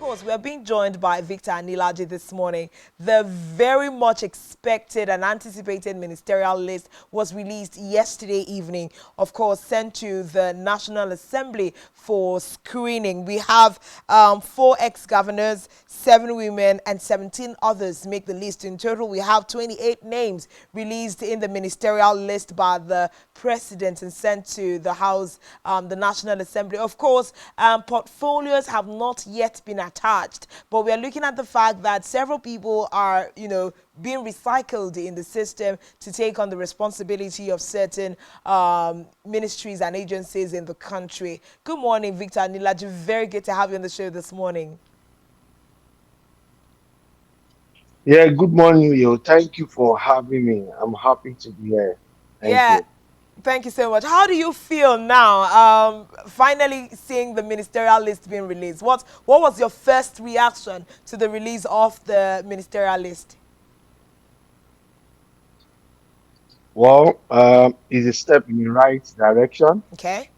course, we are being joined by Victor Ani-Laju this morning. The very much expected and anticipated ministerial list was released yesterday evening, of course, sent to the National Assembly for screening. We have 4 ex-governors, 7 women, and 17 others make the list. In total, we have 28 names released in the ministerial list by the president and sent to the House, the National Assembly. Of course, portfolios have not yet been attached, but we are looking at the fact that several people are, being recycled in the system to take on the responsibility of certain ministries and agencies in the country. Good morning, Victor Ani-Laju. Very good to have you on the show this morning. Yeah, good morning, yo. Thank you for having me. I'm happy to be here. Thank Yeah. you. Thank you so much. How do you feel now, finally seeing the ministerial list being released? What was your first reaction to the release of the ministerial list? Well, it's a step in the right direction, Okay.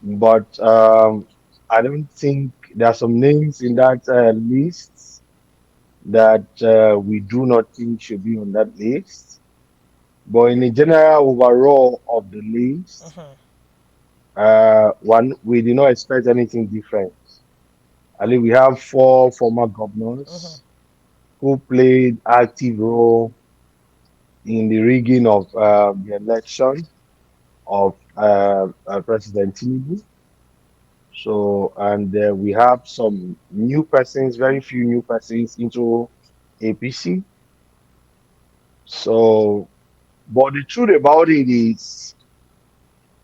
but I don't think there are some names in that list that we do not think should be on that list. But in the general overall of the list, one we did not expect anything different. I think we have 4 former governors who played active role in the rigging of the election of President Tinubu. So, and we have some new persons, very few new persons into APC. So, but the truth about it is,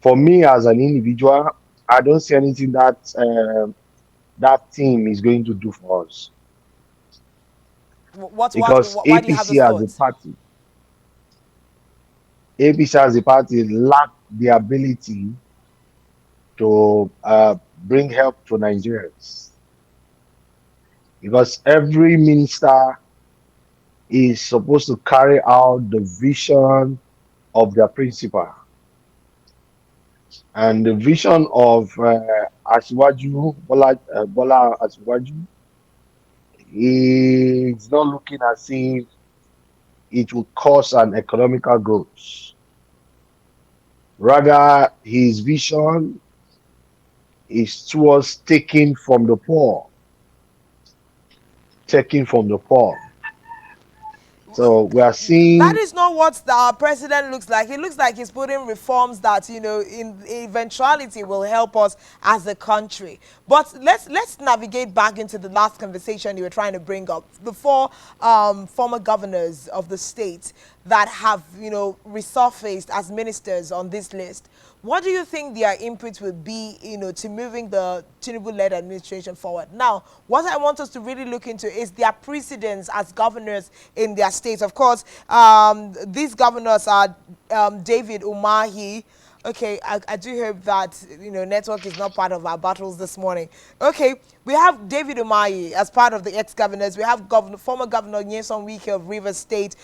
for me as an individual, I don't see anything that that team is going to do for us because Why do you have APC those as a thoughts? party, APC as a party lack the ability to bring help to Nigerians because every minister is supposed to carry out the vision of their principal. And the vision of Asiwaju, Bola Asiwaju, is not looking as if it will cause an economical growth. Rather, his vision is towards taking from the poor. So we are That seeing, is not what the president looks like. It looks like he's putting reforms that, in eventuality will help us as a country. But let's navigate back into the last conversation you were trying to bring up. The 4 former governors of the state that have, resurfaced as ministers on this list. What do you think their input would be, to moving the Tinubu-led administration forward? Now, what I want us to really look into is their precedents as governors in their states. Of course, these governors are David Umahi. Okay, I do hope that, network is not part of our battles this morning. Okay, we have David Umahi as part of the ex-governors. We have former Governor Nyesom Wike of Rivers State.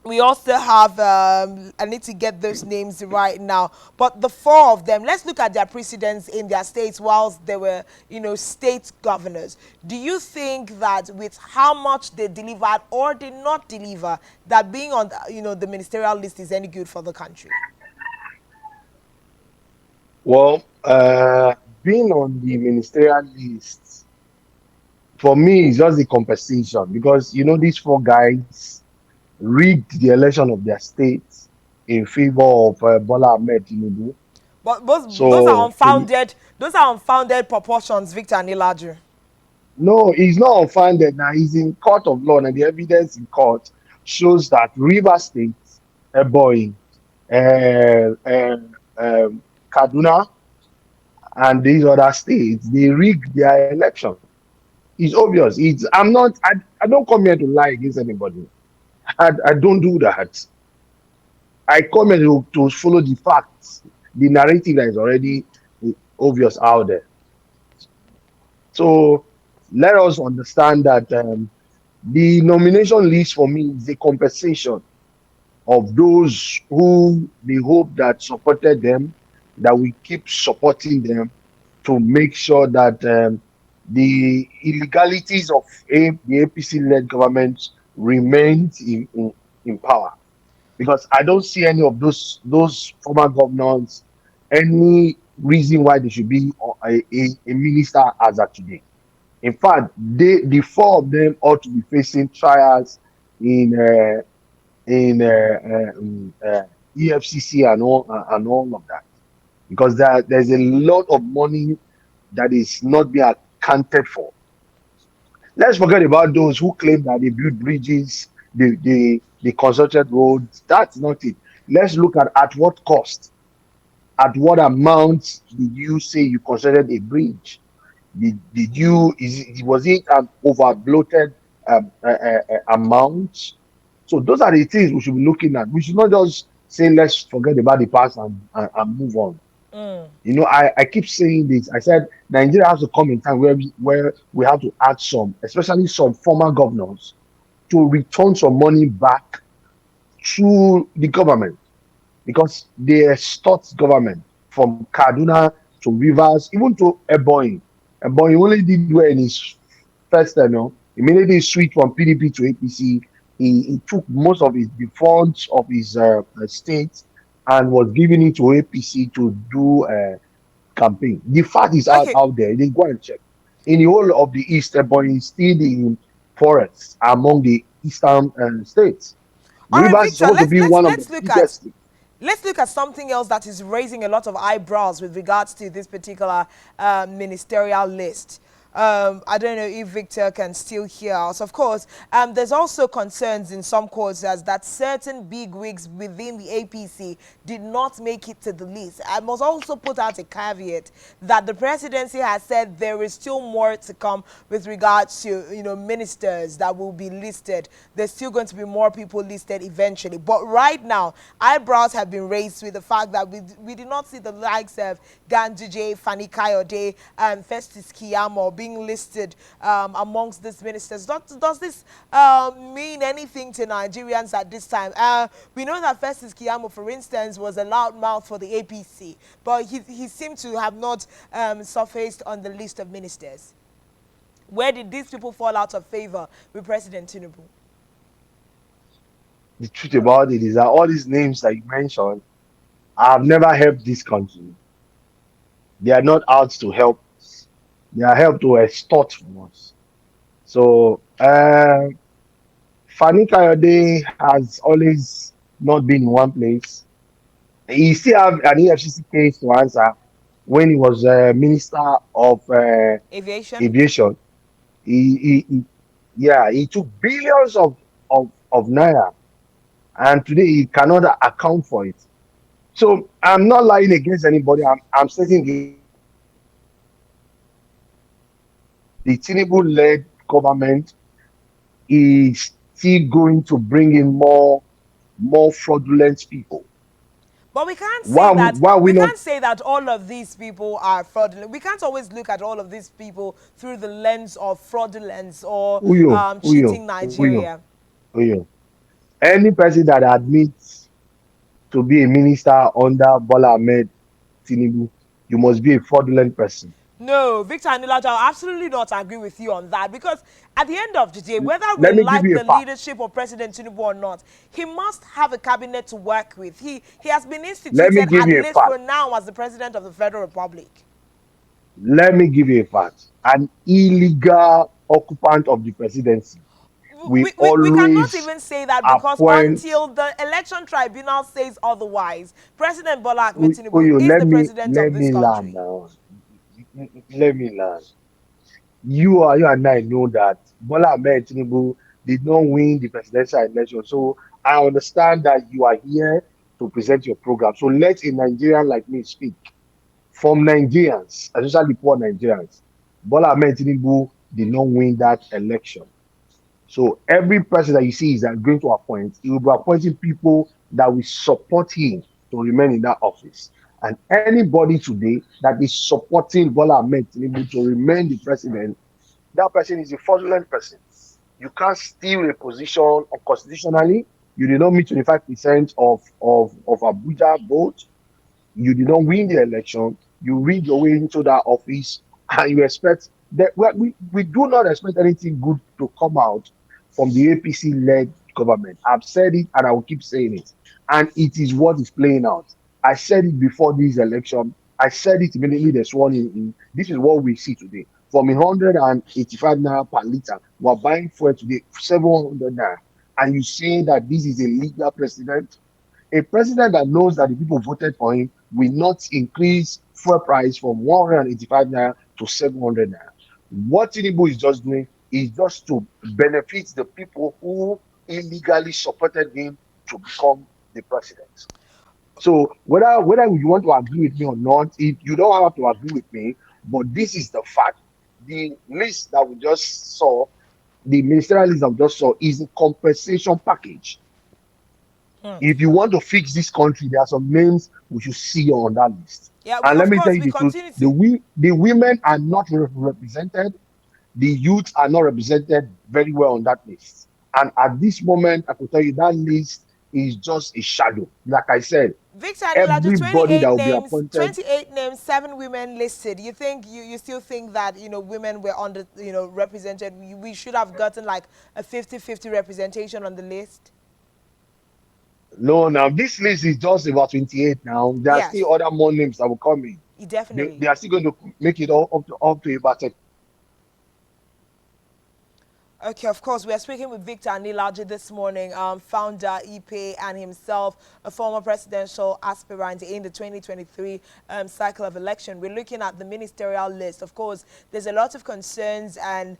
We also have, I need to get those names right now, but the 4 of them, let's look at their precedents in their states whilst they were, state governors. Do you think that with how much they delivered or did not deliver, that being on, the ministerial list is any good for the country? well, being on the ministerial list, for me, is just the compensation because these 4 guys rigged the election of their state in favor of Bola Ahmed Tinubu. But those are So to unfounded. Those are unfounded proportions, Victor Ani-Laju. no, he's not unfounded now. He's in court of law, and the evidence in court shows that River State, Ebonyi, uh, uh, Kaduna, and these other states, they rigged their election. It's obvious. I don't come here to lie against anybody. I don't do that. I come here to follow the facts, the narrative that is already obvious out there. So let us understand that the nomination list for me is a compensation of those who they hope that supported them, that we keep supporting them, to make sure that the illegalities of the APC-led government remains in power. Because I don't see any of those former governors any reason why they should be a minister as of today. In fact, the four of them ought to be facing trials in EFCC and all of that, because there's a lot of money that is not being accounted for. Let's forget about those who claim that they built bridges, they constructed roads. That's not it. Let's look at what cost, at what amount did you say you constructed a bridge? Did you was it an over bloated amount? So those are the things we should be looking at. We should not just say let's forget about the past and move on. I keep saying this. I said Nigeria has to come in time where we have to add some, especially some former governors, to return some money back to the government, because they extort government from Kaduna to Rivers, even to Ebonyi. Ebonyi only did well in his first tenure. Immediately he switched from PDP to APC. He took most of the funds of his state and was giving it to APC to do campaign. The fact is Okay. out there. They go and check. In the whole of the East, Ebonyi is still in forests among the eastern states. All right, Rivers is Victor. supposed to be one of the Let's look at biggest states. something else that is raising a lot of eyebrows with regards to this particular ministerial list. I don't know if Victor can still hear us. Of course, there's also concerns in some quarters that certain big wigs within the APC did not make it to the list. I must also put out a caveat that the presidency has said there is still more to come with regards to ministers that will be listed. There's still going to be more people listed eventually. But right now, eyebrows have been raised with the fact that we did not see the likes of Ganduje, Fani Kayode, and Festus Kiyamo being listed amongst these ministers. Does this mean anything to Nigerians at this time? We know that Festus Kiyamo, for instance, was a loudmouth for the APC, but he seemed to have not surfaced on the list of ministers. Where did these people fall out of favor with President Tinubu? The truth about it is that all these names that you mentioned have never helped this country. They are not out to help us. They are helped to extort from us. So Fani Kayode has always not been in one place. He still have an EFCC case to answer when he was Minister of Aviation? Aviation. He yeah, he took billions of naira, and today he cannot account for it. So I'm not lying against anybody. I'm stating the obvious. The Tinubu-led government is still going to bring in more fraudulent people. But we can't say that Why are we not? all of these people are fraudulent. We can't always look at all of these people through the lens of fraudulence or Uyo, Uyo, cheating Uyo, Nigeria. Uyo. Any person that admits to be a minister under Bola Ahmed Tinubu, you must be a fraudulent person. No, Victor Ani-Laju, I'll absolutely not agree with you on that, because at the end of the day, whether we Let me give like you a the fact. leadership of President Tinubu or not, he must have a cabinet to work with. He has been Let me instituted, give at you a least fact. for now, as the President of the Federal Republic. Let me give you a fact. An illegal occupant of the presidency we We cannot always even say that, because appoint. until the election tribunal says otherwise, President Bola Ahmed Tinubu Uyo, is the president of let this me land country. now. Let me land. You and I know that Bola Ahmed Tinubu did not win the presidential election. So I understand that you are here to present your program. So let a Nigerian like me speak. From Nigerians, especially poor Nigerians, Bola Ahmed Tinubu did not win that election. So every person that you see is that going to appoint, he will be appointing people that will support him to remain in that office. And anybody today that is supporting Bola Ahmed Tinubu to remain the president, that person is a fraudulent person. You can't steal a position unconstitutionally. You did not meet 25% of Abuja vote. You did not win the election. you read your way into that office, and you expect that we do not expect anything good to come out from the APC led government. I've said it and I will keep saying it. And it is what is playing out. I said it before this election. I said it immediately they sworn in. This is what we see today. From 185 naira per liter, we're buying fuel today 700 naira. And you say that this is a legal president? A president that knows that the people voted for him will not increase fuel price from 185 naira to 700 naira. What Tinubu is just doing is just to benefit the people who illegally supported him to become the president. So whether you want to agree with me or not, if you don't have to agree with me, but this is the fact. The list that we just saw, the ministerial list that we just saw, is a compensation package. If you want to fix this country, there are some names we should see on that list. Yeah, we And let of me tell course you we the truth: continue to. the women are not represented. The youth are not represented very well on that list. And at this moment, I could tell you that list is just a shadow. Like I said, Victor Ani-Laju, everybody that 28 will be names, appointed. 28 names, 7 women listed. You think you still think that women were under represented? We should have gotten like a 50-50 representation on the list. No, now this list is just about 28 now. There are Yes, still other more names that will come in. They definitely. are still going to make it all up to about. Okay, of course, we are speaking with Victor Ani-Laju this morning, founder, EPE, and himself, a former presidential aspirant in the 2023 cycle of election. We're looking at the ministerial list. Of course, there's a lot of concerns and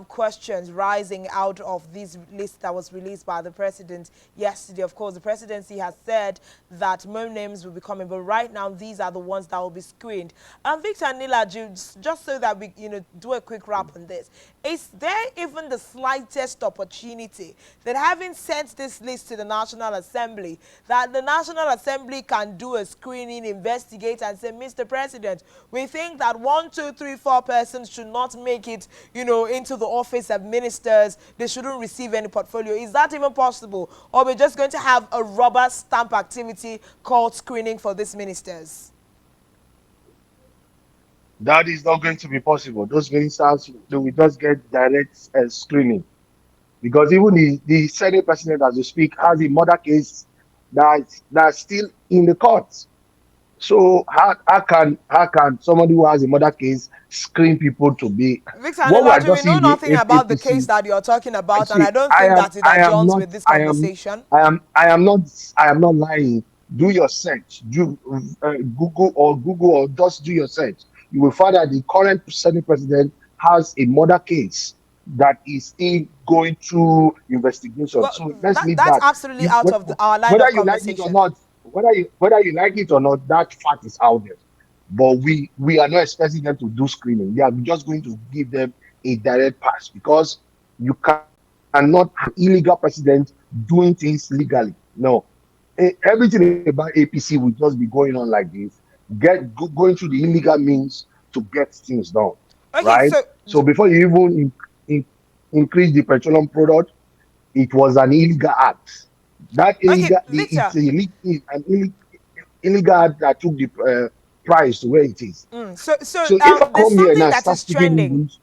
questions rising out of this list that was released by the president yesterday. Of course, the presidency has said that more names will be coming, but right now, these are the ones that will be screened. Victor Ani-Laju, just so that we, do a quick wrap on this, is there even the slightest opportunity that having sent this list to the National Assembly, that the National Assembly can do a screening, investigate, and say, Mr. President, we think that 1, 2, 3, 4 persons should not make it, into the office of ministers. They shouldn't receive any portfolio. Is that even possible? Or we're just going to have a rubber stamp activity called screening for these ministers? That is not going to be possible. Those ministers, they will just get direct screening, because even the Senate president, as we speak, has a murder case that's still in the courts. So how can somebody who has a murder case screen people to be Victor what we are Ani-Laju, we just know seeing the nothing about the case APC? that you're talking I about, and see. I don't think that it I am adjourns not. with this I am. conversation. I am not lying. Do your search. Do Google or just do your search. You will find that the current Senate president has a murder case that is still going through investigation. Well, So let's leave that's that. absolutely out of our line Whether of you like it or conversation. not, whether you like it or not, that fact is out there. But we are not expecting them to do screening. They are just going to give them a direct pass, because you cannot have an illegal president doing things legally. No. Everything about APC will just be going on like this, going through the illegal means to get things done, Okay, right? so So before you even increase the petroleum product, it was an illegal act. That okay, illegal, Victor. illegal act that took the price to where it is. So So if I there's come here something now and that start is speaking trending. English,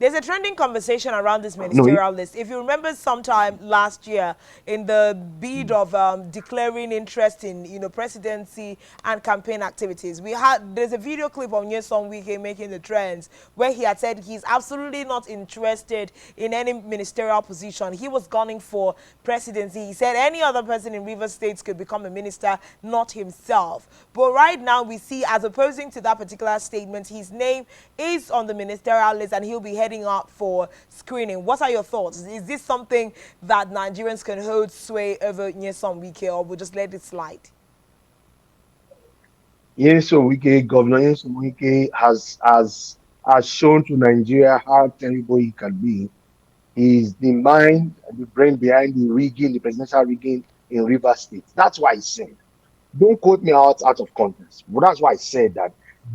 There's a trending conversation around this no, ministerial list. If you remember, sometime last year, in the bid of declaring interest in presidency and campaign activities, there's a video clip on Nyesom Wike making the trends where he had said he's absolutely not interested in any ministerial position. He was gunning for presidency. He said any other person in Rivers State could become a minister, not himself. But right now we see, as opposing to that particular statement, his name is on the ministerial list and he'll be heading up for screening. What are your thoughts? Is this something that Nigerians can hold sway over Nyesom Wike, or we'll just let it slide? Governor Nyesom Wike has shown to Nigeria how terrible he can be. He's the mind and the brain behind the presidential rigging in Rivers State. That's why I said, don't quote me out of context. But that's why I said that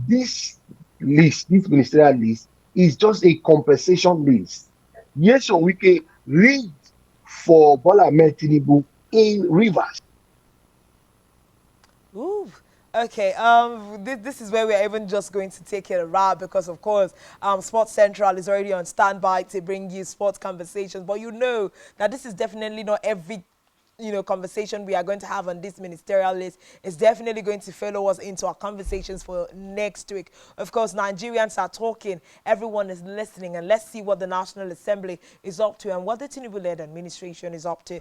this this ministerial list, is just a compensation list. Yes, so we can read for Bola Ahmed Tinubu in Rivers. Ooh. Okay, this is where we're even just going to take it a wrap because, of course, Sports Central is already on standby to bring you sports conversations. But you know that this is definitely not every conversation we are going to have on this ministerial list. Is definitely going to follow us into our conversations for next week. Of course, Nigerians are talking, everyone is listening, and let's see what the National Assembly is up to and what the Tinubu-led administration is up to.